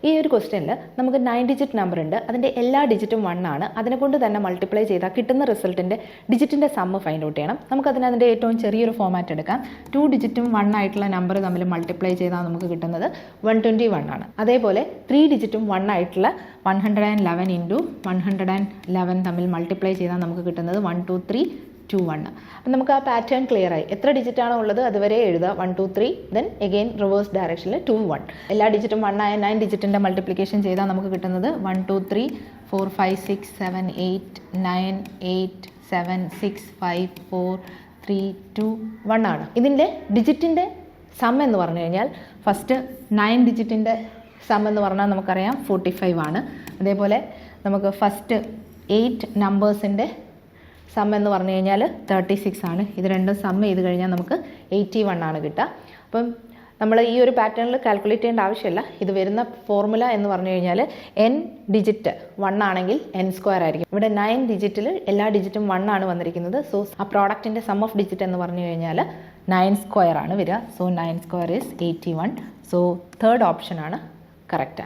ഈ ഒരു ക്വസ്റ്റ്യനിൽ നമുക്ക് 9 ഡിജിറ്റ് നമ്പർ ഉണ്ട്. അതിൻ്റെ എല്ലാ ഡിജിറ്റും 1 ആണ്. അതിനെക്കൊണ്ട് തന്നെ മൾട്ടിപ്ലൈ ചെയ്താൽ കിട്ടുന്ന റിസൾട്ടിൻ്റെ ഡിജിറ്റിൻ്റെ സമ്മ് ഫൈൻഡ് ഔട്ട് ചെയ്യണം. നമുക്കതിൻ്റെ ഏറ്റവും ചെറിയൊരു ഫോമാറ്റ് എടുക്കാം. 2 ഡിജിറ്റും 1 ആയിട്ടുള്ള നമ്പർ തമ്മിൽ മൾട്ടിപ്ലൈ ചെയ്താൽ നമുക്ക് കിട്ടുന്നത് 121 ആണ്. അതേപോലെ 3 ഡിജിറ്റും 1 ആയിട്ടുള്ള 111 ഇൻറ്റു 111 തമ്മിൽ മൾട്ടിപ്ലൈ ചെയ്താൽ നമുക്ക് കിട്ടുന്നത് 12321. അപ്പം നമുക്ക് ആ പാറ്റേൺ ക്ലിയർ ആയി. എത്ര ഡിജിറ്റ് ആണോ ഉള്ളത് അതുവരെ എഴുതുക. 123 ദെൻ എഗെയിൻ റിവേഴ്സ് ഡയറക്ഷനിൽ 21. എല്ലാ ഡിജിറ്റും 1 ആയ 9 ഡിജിറ്റിൻ്റെ മൾട്ടിപ്ലിക്കേഷൻ ചെയ്താൽ നമുക്ക് കിട്ടുന്നത് 1 2 3 4 5 6 7 8 9 8 7 6 5 4 3 2 1 ആണ്. ഇതിൻ്റെ ഡിജിറ്റിൻ്റെ സം എന്ന് പറഞ്ഞു കഴിഞ്ഞാൽ ഫസ്റ്റ് 9 ഡിജിറ്റിൻ്റെ സം എന്ന് പറഞ്ഞാൽ നമുക്കറിയാം 45 ആണ്. അതേപോലെ നമുക്ക് ഫസ്റ്റ് 8 നമ്പേഴ്സിൻ്റെ സം എന്ന് പറഞ്ഞു കഴിഞ്ഞാൽ 36 ആണ്. ഇത് രണ്ടും സം ചെയ്ത് കഴിഞ്ഞാൽ നമുക്ക് 81 ആണ് കിട്ടുക. അപ്പം നമ്മൾ ഈ ഒരു പാറ്റേണിൽ കാൽക്കുലേറ്റ് ചെയ്യേണ്ട ആവശ്യമില്ല. ഇത് വരുന്ന ഫോർമുല എന്ന് പറഞ്ഞു കഴിഞ്ഞാൽ n ഡിജിറ്റ് 1 ആണെങ്കിൽ n² ആയിരിക്കും. ഇവിടെ 9 ഡിജിറ്റിൽ എല്ലാ ഡിജിറ്റും 1 ആണ് വന്നിരിക്കുന്നത്. സോ ആ പ്രോഡക്റ്റിൻ്റെ സം ഓഫ് ഡിജിറ്റ് എന്ന് പറഞ്ഞു കഴിഞ്ഞാൽ 9² ആണ് വരിക. So 9² is 81. So third option ആണ് കറക്റ്റ് ആൻസർ.